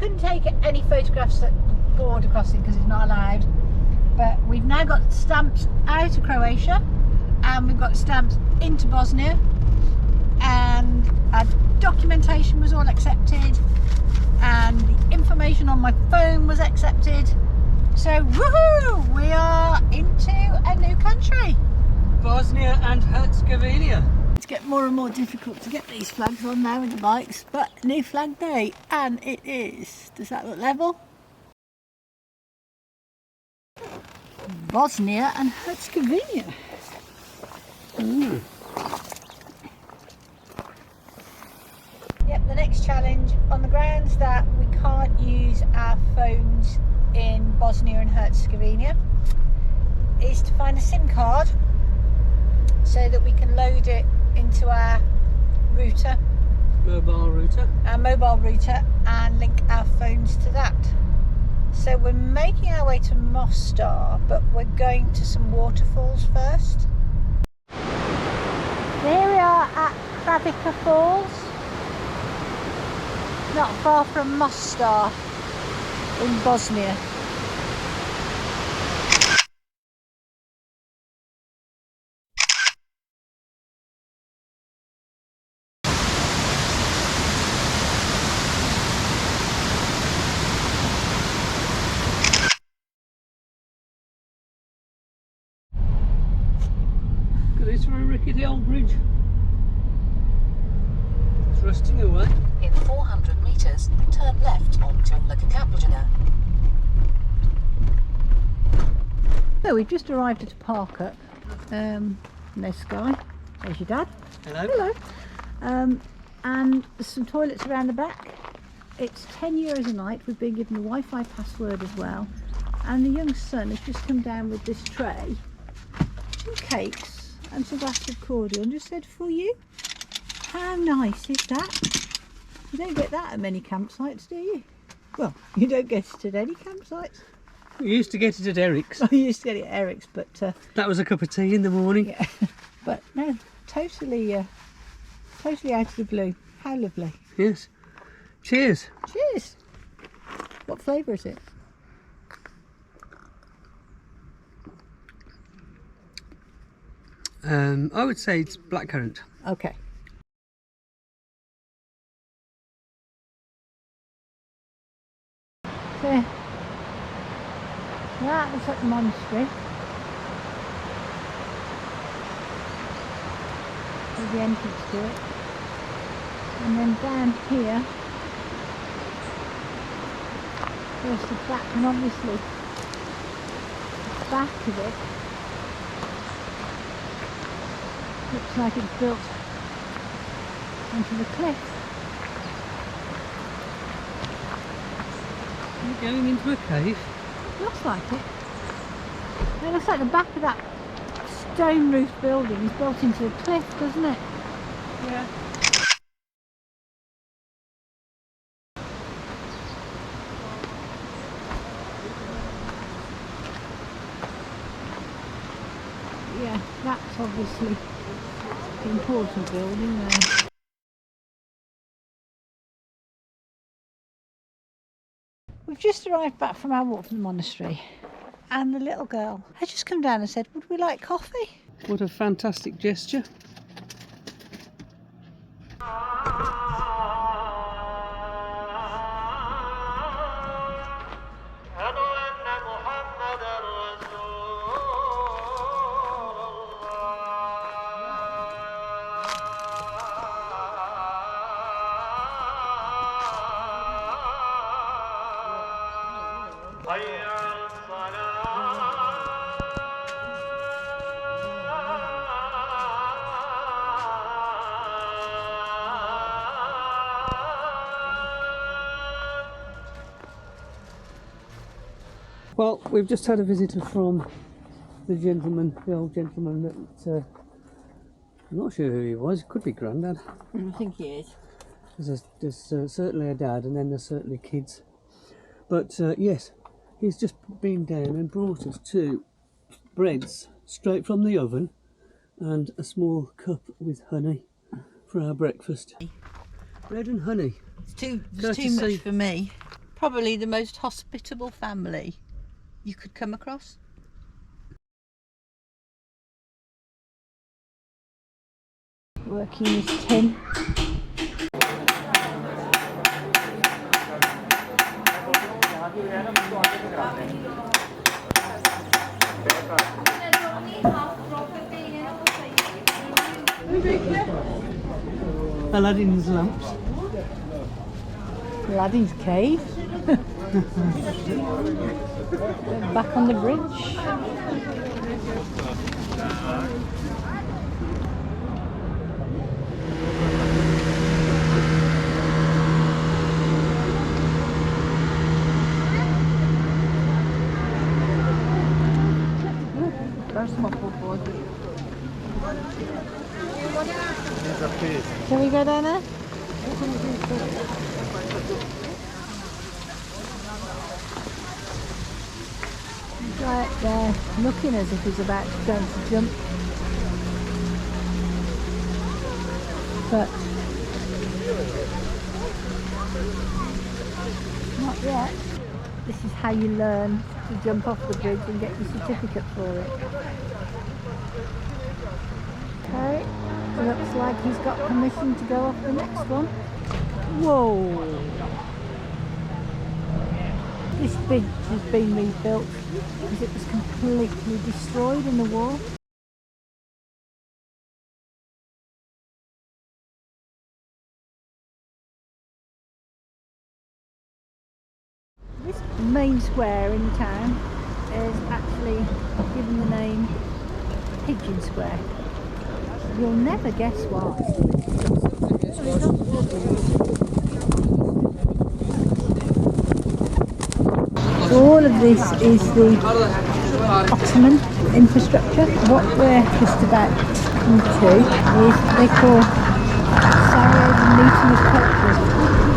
couldn't take any photographs at border crossing because it's not allowed, but we've now got stamps out of Croatia and we've got stamps into Bosnia, and our documentation was all accepted and the information on my phone was accepted. So woohoo, we are into a new country, Bosnia and Herzegovina. It's getting more and more difficult to get these flags on now with the bikes, but new flag day, and it is. Does that look level? Bosnia and Herzegovina. Yep, the next challenge on the grounds that we can't use our phones in Bosnia and Herzegovina is to find a SIM card so that we can load it into our router, our mobile router, and link our phones to that. So we're making our way to Mostar, but we're going to some waterfalls first. Here we are at Kravica Falls, not far from Mostar in Bosnia. It's for a rickety old bridge. It's rusting away. In 400 metres, turn left onto Herzegovina. So we've just arrived at a park up. There's Sky. There's your dad. Hello. Hello. And there's some toilets around the back. It's €10 a night. We've been given the Wi-Fi password as well. And the young son has just come down with this tray, some cakes and some glass of cordial, and just said, for you. How nice is that? You don't get that at many campsites, do you? Well, you don't get it at any campsites. We used to get it at Eric's. I used to get it at Eric's, but That was a cup of tea in the morning. yeah. But no, totally out of the blue. How lovely. Yes. Cheers. Cheers. What flavour is it? I would say it's blackcurrant. Okay. So that looks like the monastery. There's the entrance to it. And then down here there's the back, and obviously the back of it looks like it's built onto the cliff. You're going into a cave. Looks like it. It looks like the back of that stone roof building is built into the cliff, doesn't it? Yeah. Yeah, that's obviously the important building there. We've just arrived back from our walk from the monastery, and the little girl has just come down and said, would we like coffee? What a fantastic gesture. Well, we've just had a visitor from the old gentleman that, I'm not sure who he was, could be Grandad. I think he is. There's certainly a dad, and then there's certainly kids. But yes, he's just been down and brought us 2 breads straight from the oven and a small cup with honey for our breakfast. Bread and honey. It's too much for me. Probably the most hospitable family you could come across. Working his tin. Aladdin's lamps. Aladdin's cave. Back on the bridge. Can we go down there? He's right there, looking as if he's about to go to jump. But not yet. This is how you learn to jump off the bridge and get your certificate for it. Okay, looks like he's got permission to go off the next one. Whoa! This bridge has been rebuilt because it was completely destroyed in the war. This main square in town is actually given the name Pigeon Square. You'll never guess why. So all of this is the Ottoman infrastructure. What we're just about to come to is they call Sarajevo meeting of cultures.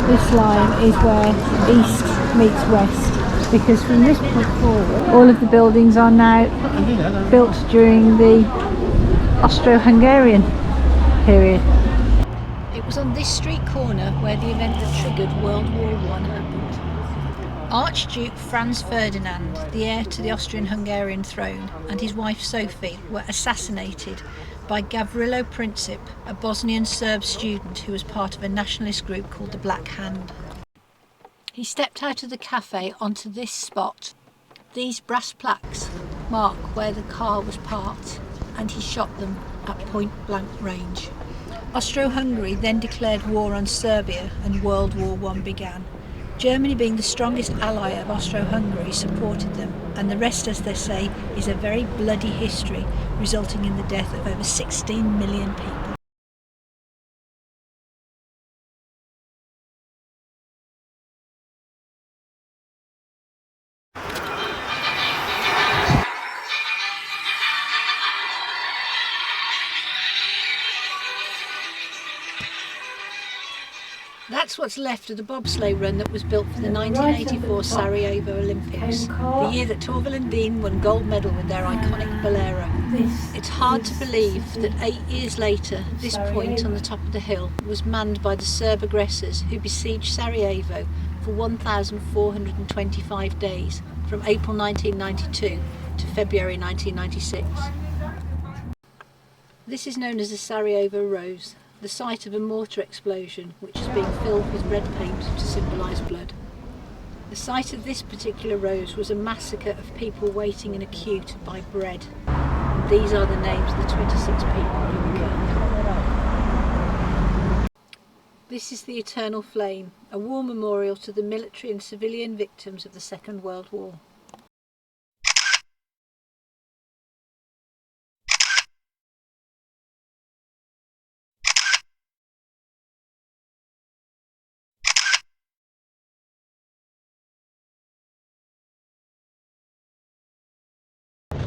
This line is where east meets west, because from this point forward all of the buildings are now built during the Austro-Hungarian period. It was on this street corner where the event that triggered World War I happened. Archduke Franz Ferdinand, the heir to the Austrian-Hungarian throne, and his wife Sophie were assassinated by Gavrilo Princip, a Bosnian Serb student who was part of a nationalist group called the Black Hand. He stepped out of the cafe onto this spot. These brass plaques mark where the car was parked, and he shot them at point-blank range. Austro-Hungary then declared war on Serbia and World War I began. Germany, being the strongest ally of Austro-Hungary, supported them, and the rest, as they say, is a very bloody history, resulting in the death of over 16 million people. That's what's left of the bobsleigh run that was built for the 1984 Sarajevo Olympics, the year that Torvill and Dean won gold medal with their iconic Bolero. It's hard to believe that 8 years later, this point on the top of the hill was manned by the Serb aggressors who besieged Sarajevo for 1,425 days, from April 1992 to February 1996. This is known as the Sarajevo Rose, the site of a mortar explosion which has been filled with red paint to symbolise blood. The site of this particular rose was a massacre of people waiting in a queue to buy bread. And these are the names of the 26 people who were killed. This is the Eternal Flame, a war memorial to the military and civilian victims of the Second World War.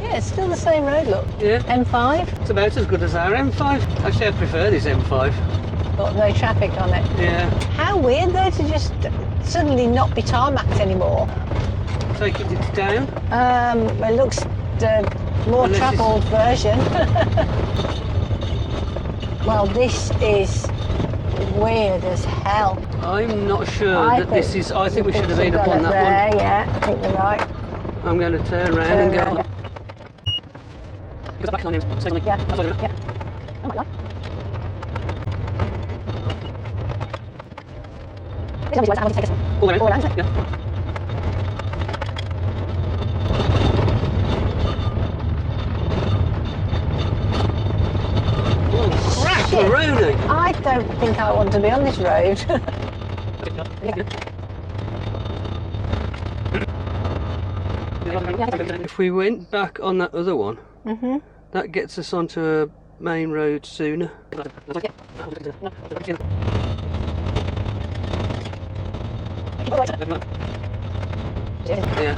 Yeah, it's still the same road, look. Yeah. M5. It's about as good as our M5. Actually, I prefer this M5. Got no traffic on it. Yeah. How weird though to just suddenly not be tarmacked anymore. Taking it down. It looks the more travelled version. Well, this is weird as hell. I'm not sure that this is. I think we should have been up on that there, one. Yeah, I think you're right. I'm going to turn around and go. around. Yeah. Yeah. Oh my God. All around. Yeah. Oh, crap, Maroney! I don't think I want to be on this road. If we went back on that other one, that gets us onto a main road sooner. Yeah.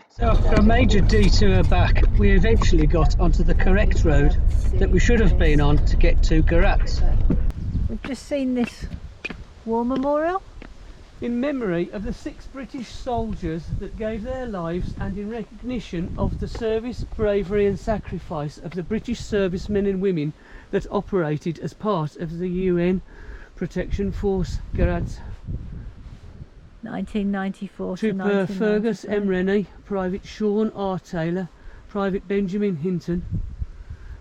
So after a major detour back, we eventually got onto the correct road that we should have been on to get to Garatz. We've just seen this war memorial. In memory of the 6 British soldiers that gave their lives and in recognition of the service, bravery and sacrifice of the British servicemen and women that operated as part of the UN Protection Force Garatz. 1994 to Trooper 1995. Fergus M. Rennie, Private Sean R. Taylor, Private Benjamin Hinton,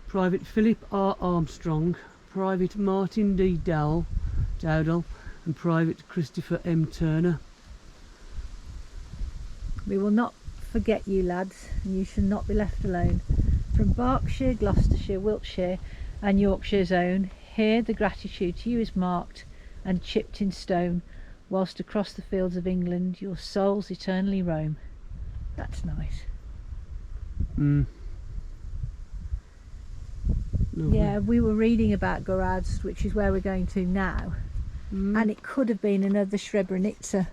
Private Philip R. Armstrong, Private Martin D. Dowdall and Private Christopher M. Turner. We will not forget you, lads, and you should not be left alone. From Berkshire, Gloucestershire, Wiltshire and Yorkshire's own, here the gratitude to you is marked and chipped in stone, whilst across the fields of England your souls eternally roam. That's nice. Yeah, we were reading about Garatz, which is where we're going to now, and it could have been another Srebrenica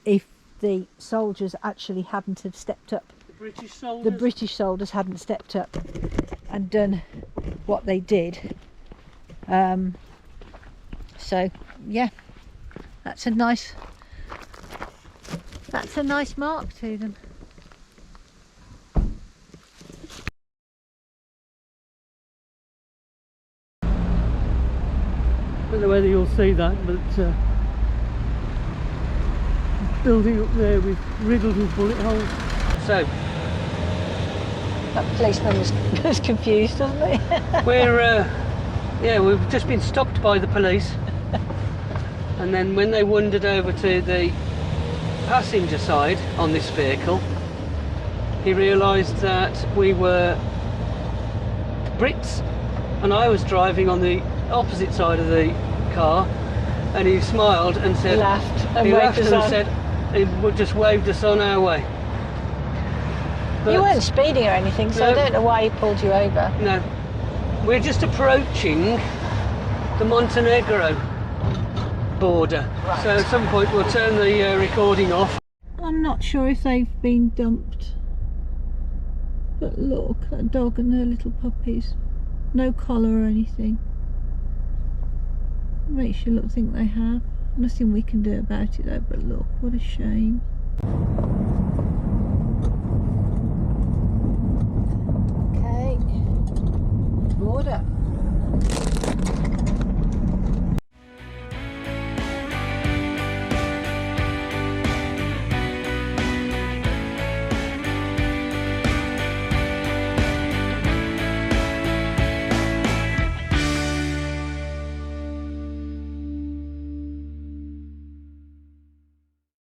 if the soldiers actually hadn't have stepped up. The British soldiers hadn't stepped up and done what they did. So yeah, that's a nice mark to them. I don't know whether you'll see that, but building up there with riddled with bullet holes. So That policeman was confused, wasn't he? we've just been stopped by the police, and then when they wandered over to the passenger side on this vehicle, he realised that we were Brits and I was driving on the opposite side of the car, and he smiled and said, He laughed and said he just waved us on our way. But you weren't speeding or anything, so no, I don't know why he pulled you over. No, we're just approaching the Montenegro border. Right. So at some point we'll turn the recording off. I'm not sure if they've been dumped, but look, that dog and her little puppies, no collar or anything. Makes you think they have. Nothing we can do about it though, but look, what a shame. Okay, border.